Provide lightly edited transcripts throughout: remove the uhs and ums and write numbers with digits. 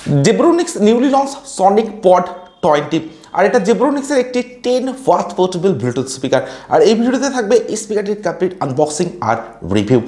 Zebronics newly launched Sonic Pod 20 আর এটা জেব্রোনিক্সের একটি 10 watt portable Bluetooth speaker. আর এই ভিডিওতে থাকবে এই স্পিকারটির কমপ্লিট আনবক্সিং আর রিভিউ।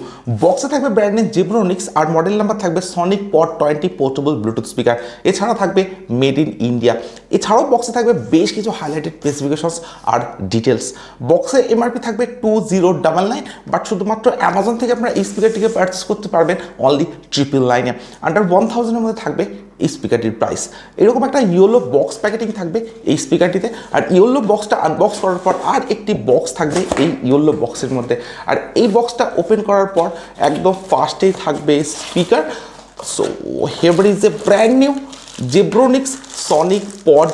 বক্সে থাকবে ব্র্যান্ড নেম জেব্রোনিক্স আর মডেল নাম্বার থাকবে Sonic Pod 20 portable Bluetooth speaker. এছাড়া থাকবে মেড ইন ইন্ডিয়া। এছাড়াও বক্সে থাকবে বেশ কিছু হাইলাইটেড স্পেসিফিকেশনস আর ডিটেলস। বক্সে এমআরপি থাকবে 2099, বাট শুধুমাত্র অ্যামাজন থেকে আপনারা এই স্পিকারটিকে পারচেস করতে পারবেন অনলি 999 আন্ডার 1000 এর মধ্যে থাকবে এই স্পিকারটির প্রাইস। এরকম একটা ইয়েলো বক্স প্যাকেটিং থাকবে এই স্পিকারটিতে। আর ইয়েলো বক্সটা আনবক্স করার পর আর একটি বক্স থাকবে এই ইয়েলো বক্সের মধ্যে। আর এই বক্সটা ওপেন করার পর একদম ফার্স্টেই থাকবে speaker. So here is a brand new Zebronics Sonic Pod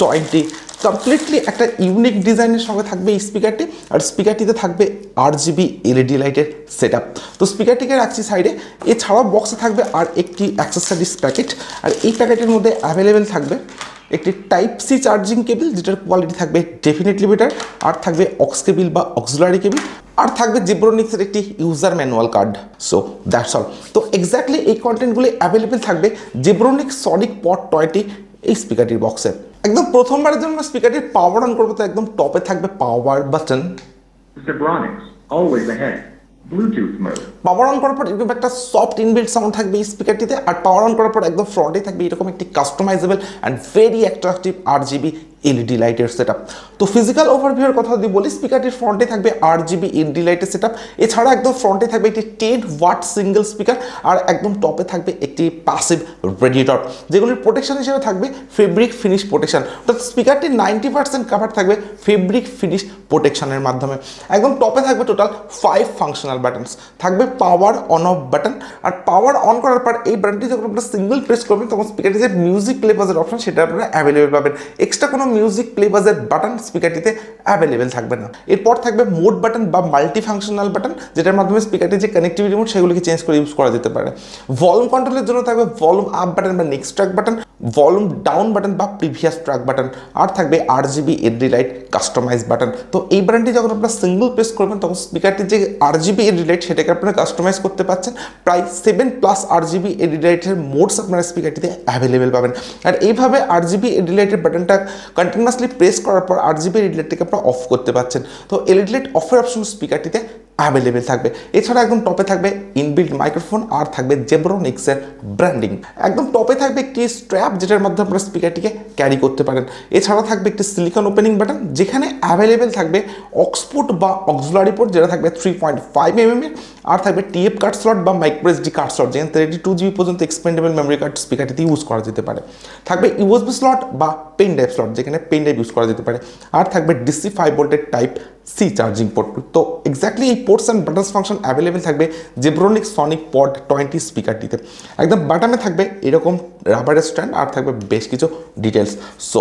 20। Completely একটা ইউনিক ডিজাইনের সঙ্গে থাকবে এই স্পিকারটি। আর স্পিকারটিতে থাকবে RGB এলইডি লাইটের সেট আপ। তো স্পিকারটিকে রাখছি সাইডে। এছাড়াও বক্সে থাকবে আর একটি অ্যাক্সেসরিজ প্যাকেট। আর এই প্যাকেটের মধ্যে অ্যাভেলেবেল থাকবে একটি টাইপ সি চার্জিং কেবল, যেটার কোয়ালিটি থাকবে ডেফিনেটলি বেটার। আর থাকবে অক্স কেবল বা অক্সিলারি কেবল। আর থাকবে জেব্রোনিক্সের একটি user manual card. So that's all. তো এক্স্যাক্টলি এই কন্টেন্টগুলি অ্যাভেলেবেল থাকবে জেব্রোনিক্স সনিক পড 20 এই স্পিকারটির বক্সে। একদম প্রথমবারের জন্য স্পিকারটির পাওয়ার অন করবো, তো একদম টপে থাকবে power button. Zebronics, always ahead. Bluetooth mode. Power on করার পর এরকম একটা সফট ইনবিল্ট সাউন্ড থাকবে এই স্পিকারটিতে। আর পাওয়ার অন করার পর একদম ফ্রন্টে থাকবে এরকম একটি customisable and very attractive RGB LED লাইটের সেট আপ। তো ফিজিক্যাল ওভারভিউর কথা যদি বলি, স্পিকারটির ফ্রন্টে থাকবে RGB এলইডি লাইটের সেট আপ। এছাড়া একদম ফ্রন্টে থাকবে একটি 10 ওয়াট সিঙ্গেল স্পিকার। আর একদম টপে থাকবে একটি প্যাসিভ রেডিয়েটর, যেগুলির প্রোটেকশন হিসেবে থাকবে ফেব্রিক ফিনিশ প্রোটেকশন। অর্থাৎ স্পিকারটির 90% কাভার থাকবে ফেব্রিক ফিনিশ প্রোটেকশনের মাধ্যমে। একদম টপে থাকবে টোটাল 5 ফাংশনাল বাটনস। থাকবে পাওয়ার অন অফ বাটন। আর পাওয়ার অন করার পর এই বাটনটি যখন আপনারা সিঙ্গেল প্রেস করবেন, তখন স্পিকারটি যে মিউজিক প্লে বাজের অপশন সেটা আপনারা অ্যাভেলেবেল পাবেন। এক্সট্রা কোনো মিউজিক প্লে বাজের বাটন স্পিকারটিতে অ্যাভেলেবেল থাকবে না। এরপর থাকবে মোড বাটন বা মাল্টি ফাংশনাল বাটন, যেটার মাধ্যমে স্পিকারটির যে কানেক্টিভিটি মোড সেগুলিকে চেঞ্জ করে ইউজ করা যেতে পারে। ভলিউম কন্ট্রোলের জন্য থাকবে ভলিউম আপ বাটন বা next track button, volume down button বা প্রিভিয়াস ট্র্যাক বাটন। আর থাকবে RGB LED light customise button. তো এই বাটনটি যখন আপনারা সিঙ্গেল প্রেস করবেন, তখন স্পিকারটির যে RGB এলইডি লাইট সেটাকে আপনারা কাস্টমাইজ করতে পারছেন। প্রায় 7+ RGB এলইডি লাইটের মোডস আপনারা স্পিকারটিতে অ্যাভেলেবেল পাবেন। আর এইভাবে RGB এলইডি লাইটের বাটনটা কন্টিনিউয়াসলি প্রেস করার পর RGB এলইডি লাইটটাকে আপনারা অফ করতে পারছেন। তো এলইডি লাইট অফের অপশন স্পিকারটিতে অ্যাভেলেবেল থাকবে। এছাড়া একদম টপে থাকবে ইনবিল্ট মাইক্রোফোন আর থাকবে জেব্রোনিক্সের ব্র্যান্ডিং। একদম টপে থাকবে একটি স্ট্র্যাপ, যেটার মাধ্যমে আপনারা স্পিকারটিকে ক্যারি করতে পারেন। এছাড়া থাকবে একটি সিলিকন ওপেনিং বাটন, যেখানে অ্যাভেলেবেল থাকবে অক্সপোর্ট বা অক্সিলারি পোর্ট, যেটা থাকবে 3.5 mm এর। আর থাকবে TF কার্ড স্লট বা মাইক্রো SD কার্ড স্লট, যেখানে 32GB পর্যন্ত এক্সপেন্ডেবল মেমোরি কার্ড স্পিকারটিতে ইউজ করা যেতে পারে। থাকবে USB স্লট বা পেন ড্রাইভ স্লট, যেখানে পেন ড্রাইভ ইউজ করা যেতে পারে। আর থাকবে DC 5 ভোল্টের টাইপ সি চার্জিং পোর্ট। তো এক্স্যাক্টলি এই ports and buttons function available থাকবে জেব্রোনিক্স সনিক পড 20 স্পিকারটিতে। একদম বাটনে থাকবে এরকম রাবারের স্ট্যান্ড আর থাকবে বেশ কিছু details. So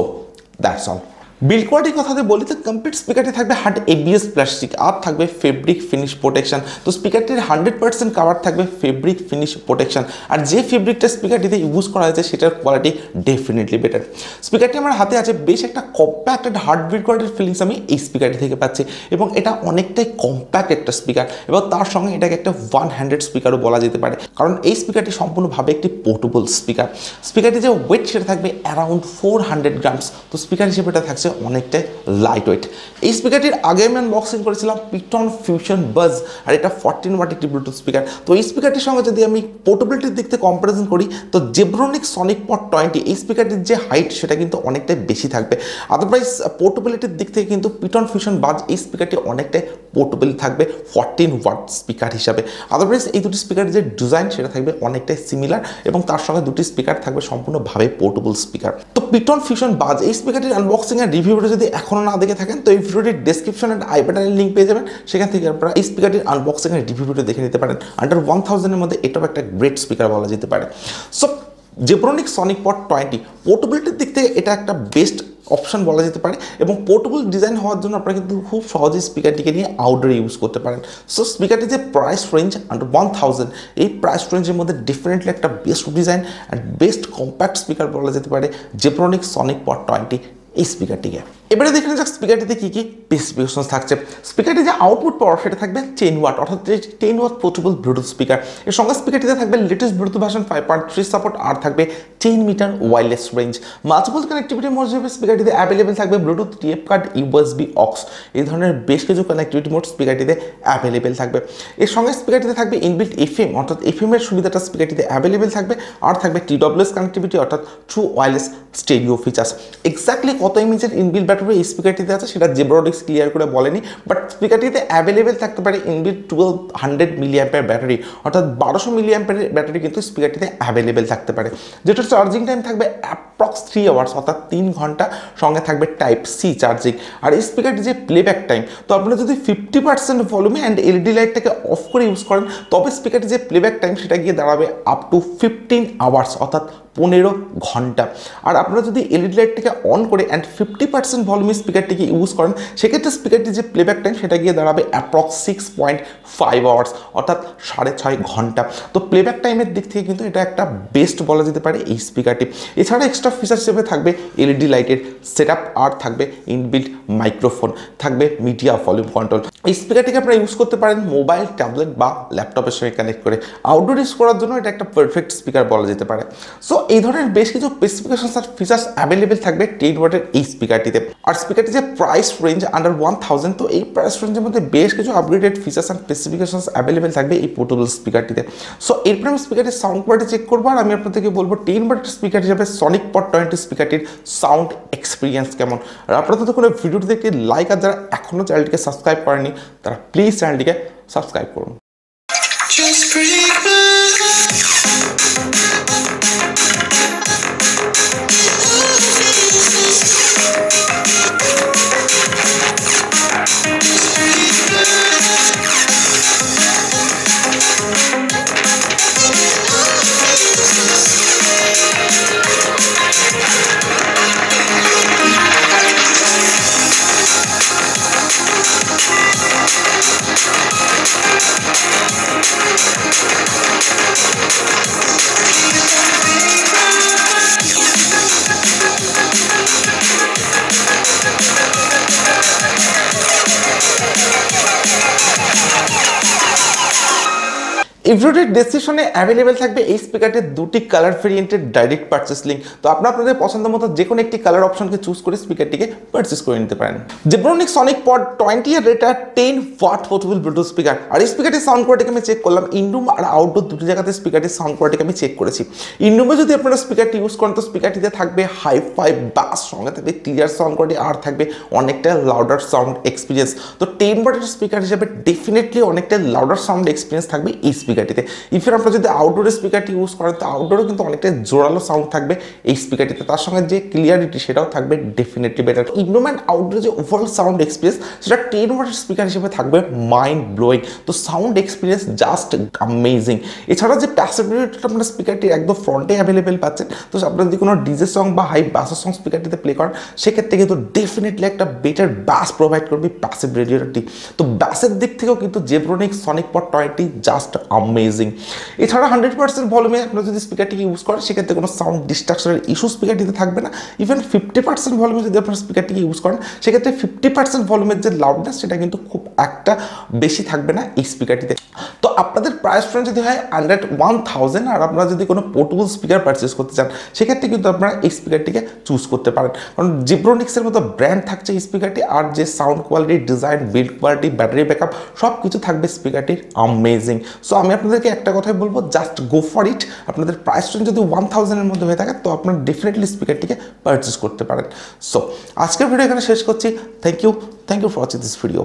that's all. Build কোয়ালিটির কথা যদি বলি, তো কমপ্লিট স্পিকারটি থাকবে হার্ড ABS প্লাস্টিক আর থাকবে ফেব্রিক ফিনিশ প্রোটেকশন। তো স্পিকারটির 100% কাভার থাকবে ফেব্রিক ফিনিশ প্রোটেকশন। আর যে ফেব্রিকটা স্পিকারটিতে ইউজ করা হয়েছে সেটার কোয়ালিটি ডেফিনেটলি বেটার। স্পিকারটি আমার হাতে আছে, বেশ একটা কম্প্যাক্ট একটা হার্ড বিল্ড কোয়ালিটির ফিলিংস আমি এই স্পিকারটি থেকে পাচ্ছি। এবং এটা অনেকটাই কম্প্যাক্ট একটা স্পিকার, এবং তার সঙ্গে এটাকে একটা 1 হ্যান্ডেড স্পিকারও বলা যেতে পারে, কারণ এই স্পিকারটি সম্পূর্ণভাবে একটি পোর্টেবল স্পিকার। স্পিকারটি যে ওয়েট সেটা থাকবে অ্যারাউন্ড 400 গ্রামস। তো স্পিকার হিসেবে এটা থাকছে অনেকটাই লাইট ওয়েট। এই স্পিকারটির আগে আমি আনবক্সিং করেছিলাম Ptron ফিউশন বাজ, আর এটা 14 ওয়াট একটি ব্লুটুথ স্পিকার। তো এই স্পিকারটির সঙ্গে যদি আমি পোর্টেবিলিটির দিক থেকে কম্পারিজন করি, তো জেব্রোনিক্স সনিক পড 20 এই স্পিকারটির যে হাইট সেটা কিন্তু অনেকটাই বেশি থাকবে। আদারওয়াইজ পোর্টেবিলিটির দিক থেকে কিন্তু Ptron ফিউশন বাজ এই স্পিকারটি অনেকটাই পোর্টেবল থাকবে 14 ওয়াট স্পিকার হিসাবে। আদারওয়াইজ এই দুটি স্পিকারের যে ডিজাইন সেটা থাকবে অনেকটাই সিমিলার, এবং তার সঙ্গে দুটি স্পিকার থাকবে সম্পূর্ণভাবে পোর্টেবল স্পিকার। তো Ptron ফিউশন বাজ এই স্পিকারটির আনবক্সিং এর রিভিউটা যদি এখনও না দেখে থাকেন, তো এই ভিডিওটির ডেসক্রিপশন এন্ড আই বাটনের লিঙ্ক পেয়ে যাবেন। সেখান থেকে আপনারা এই স্পিকারটির আনবক্সিং এর রিভিউটা দেখে নিতে পারেন। আন্ডার 1000 এর মধ্যে এটাও একটা গ্রেট স্পিকার বলা যেতে পারে। সো জেব্রোনিক্স সনিক পড 20 পোর্টেবিলিটির দিক থেকে এটা একটা বেস্ট অপশন বলা যেতে পারে, এবং পোর্টেবল ডিজাইন হওয়ার জন্য আপনারা কিন্তু খুব সহজেই স্পিকারটিকে নিয়ে আউটডোরে ইউজ করতে পারেন। সো স্পিকারটি যে প্রাইস রেঞ্জ আন্ডার 1000, এই প্রাইস রেঞ্জের মধ্যে ডেফিনেটলি একটা best design and best compact speaker বলা যেতে পারে জেব্রোনিক্স সনিক পড 20 এই স্পিকারটিকে। এবারে দেখে যাক স্পিকারটিতে কি কি স্পেসিফিকেশন থাকছে। স্পিকারটি যে আউটপুট পাওয়ার সেটা থাকবে 10 ওয়াট, অর্থাৎ 10 ওয়াট পোর্টেবল ব্লুটুথ স্পিকার। এর সঙ্গে স্পিকারটিতে থাকবে লেটেস্ট ব্লুটুথ ভার্সন 5.3 সাপোর্ট, আর থাকবে 10 metre wireless range. Multiple connectivity mode হিসেবে স্পিকারটিতে অ্যাভেলেবেল থাকবে Bluetooth, TF card, USB, aux, এই ধরনের বেশ কিছু কানেক্টিভিটি মোড স্পিকারটিতে অ্যাভেলেবেল থাকবে। এর সঙ্গে স্পিকারটিতে থাকবে ইনবিল্ট এফএম, অর্থাৎ এফএম এর সুবিধাটা স্পিকারটিতে অ্যাভেলেবেল থাকবে, আর থাকবে টিডব্লিউএস কানেক্টিভিটি, অর্থাৎ true wireless stereo features. Exactly কত এমএএইচের ইনবিল্ট ব্যাটারি এই স্পিকারটিতে আছে সেটা জেব্রোনিক্স ক্লিয়ার করে বলেনি, বাট স্পিকারটিতে অ্যাভেলেবেল থাকতে পারে ইনবিল্ট 1200 মিলিঅ্যাম্পিয়ার ব্যাটারি, অর্থাৎ 1200 মিলিঅ্যাম্পিয়ার ব্যাটারি কিন্তু স্পিকারটিতে অ্যাভেলেবেল থাকতে পারে, যেটা চার্জিং টাইম থাকবে অ্যাপ্রক্স 3 আওয়ার্স, অর্থাৎ 3 ঘন্টা। সঙ্গে থাকবে টাইপ সি চার্জিং। আর এই স্পিকারটি যে প্লেব্যাক টাইম, তো আপনারা যদি 50% ভলিউমে অ্যান্ড এলইডি লাইটটাকে অফ করে ইউজ করেন, তবে স্পিকারটি যে প্লেব্যাক টাইম সেটা গিয়ে দাঁড়াবে আপ টু 15 আওয়ার্স, অর্থাৎ 15 ঘন্টা। আর আপনারা যদি এলইডি লাইটটাকে অন করে অ্যান্ড 50% ভলিউমে স্পিকারটিকে ইউজ করেন, সেক্ষেত্রে স্পিকারটি যে প্লেব্যাক টাইম সেটা গিয়ে দাঁড়াবে অ্যাপ্রক্স 6.5 আওয়ার্স, অর্থাৎ 6.5 ঘন্টা। তো প্লেব্যাক টাইমের দিক থেকে কিন্তু এটা একটা বেস্ট বলা যেতে পারে এই স্পিকারটি। এছাড়া এক্সট্রা ফিচার হিসেবে থাকবে এলইডি লাইটের সেটআপ, আর থাকবে ইনবিল্ট মাইক্রোফোন, থাকবে মিডিয়া ভলিউম কন্ট্রোল। এই স্পিকারটিকে আপনারা ইউজ করতে পারেন মোবাইল, ট্যাবলেট বা ল্যাপটপের সঙ্গে কানেক্ট করে। আউটডোর ইউজ করার জন্য এটা একটা পারফেক্ট স্পিকার বলা যেতে পারে। সো এই ধরনের বেশ কিছু স্পেসিফিকেশন আর ফিচার্স অ্যাভেলেবেল থাকবে 10 ওয়াটের এই স্পিকারটিতে। আর স্পিকারটি যে প্রাইস রেঞ্জ আন্ডার 1000, তো এই প্রাইস রেঞ্জের মধ্যে বেশ কিছু upgraded features and specifications available থাকবে এই পোর্টেবল স্পিকারটিতে। সো এরপর আমি স্পিকারটির সাউন্ড কোয়ালিটি চেক করবো, আর আমি আপনাদেরকে বলবো 10 ওয়াটের স্পিকার হিসাবে সনিক পড 20 স্পিকারটির সাউন্ড এক্সপিরিয়েন্স কেমন। আর আপনারা তো কোনো ভিডিওটি দেখে লাইক, আর যারা এখনও চ্যানেলটিকে সাবস্ক্রাইব করেনি তারা প্লিজ চ্যানেলটিকে সাবস্ক্রাইব করুন। ইভরিডে ডেসক্রিপশনে অ্যাভেলেবেল থাকবে এই স্পিকারটির দুটি কালার ভেরিয়েন্টের ডাইরেক্ট পারচেস লিঙ্ক। তো আপনারা আপনাদের পছন্দ মতো যে কোনো একটি কালার অপশনকে চুজ করে স্পিকারটিকে পারচেস করে নিতে পারেন। জেব্রনিক্স সনিক পড 20 এর রেটার 10 ওয়াট পোর্টেবল ব্লুটুথ স্পিকার। আর এই স্পিকারটির সাউন্ড কোয়ালিটিকে আমি চেক করলাম, ইনরুম আর আউটডোর দুটি জায়গাতে স্পিকারটির সাউন্ড কোয়ালিটিকে আমি চেক করেছি। ইনরুমে যদি আপনারা স্পিকারটি ইউজ করেন, তো স্পিকারটিতে থাকবে হাই-ফাই বাস, সঙ্গে থাকবে ক্লিয়ার সাউন্ড কোয়ালিটি, আর থাকবে অনেকটা লাউডার সাউন্ড এক্সপিরিয়েন্স। তো 10 ওয়াটের স্পিকার হিসেবে ডেফিনেটলি অনেকটা লাউডার সাউন্ড এক্সপিরিয়েন্স থাকবে এই স্পিকারটিতে। ইফের আপনারা যদি আউটডোরের স্পিকারটি ইউজ করেন, তো আউটডোরে কিন্তু অনেকটা জোরালো সাউন্ড থাকবে এই স্পিকারটিতে, তার সঙ্গে যে ক্লিয়ারিটি সেটাও থাকবে ডেফিনেটলি বেটার। ইনরুম অ্যান্ড আউটডোরে যে ওভারঅল সাউন্ড এক্সপিরিয়েন্স সেটা 10 ওয়াটের স্পিকার হিসেবে থাকবে মাইন্ড ব্লোয়িং। তো সাউন্ড এক্সপিরিয়েন্স জাস্ট অ্যামেজিং। এছাড়া যে প্যাসিবিলিটিটা আপনারা স্পিকারটি একদম ফ্রন্টে অ্যাভেলেবেল পাচ্ছেন, তো আপনারা যদি কোনো ডিজে সং বা হাই বাসের সং স্পিকারটিতে প্লে করেন, সেক্ষেত্রে কিন্তু ডেফিনেটলি একটা বেটার বাস প্রোভাইড করবে প্যাসিভ রেডিওটি। তো বাসের দিক থেকেও কিন্তু Zebronics Sonic Pod 20 just amazing. এছাড়া 100% ভলিউমে আপনারা যদি স্পিকারটিকে ইউজ করেন, সেক্ষেত্রে কোনো সাউন্ড ডিস্ট্রাকশনের ইস্যু স্পিকারটিতে থাকবে না। ইভেন 50% ভলিউমে যদি আপনারা স্পিকারটিকে ইউজ করেন, সেক্ষেত্রে 50% ভলিউমের যে লাউডনেস সেটা কিন্তু খুব একটা বেশি থাকবে না এই স্পিকারটিতে। তো আপনাদের প্রাইস রেঞ্জ যদি হয় আন্ডার 1000, আর আপনারা যদি কোনো পোর্টেবল স্পিকার পারচেস করতে চান, সেক্ষেত্রে কিন্তু আপনারা এই স্পিকারটিকে চুজ করতে পারেন, কারণ জেব্রনিক্সের মতো ব্র্যান্ড থাকছে এই স্পিকারটি, আর যে sound quality, design, build quality, battery backup সব কিছু থাকবে স্পিকারটির অ্যামেজিং। সো আমি আপনাদেরকে একটা কথাই বলবো, জাস্ট গো ফর ইট। আপনাদের প্রাইস রেঞ্জ যদি 1000-এর মধ্যে হয়ে থাকে, তো আপনারা ডেফিনেটলি স্পিকারটিকে পারচেস করতে পারেন। সো আজকের ভিডিও এখানে শেষ করছি। Thank you for watching this video.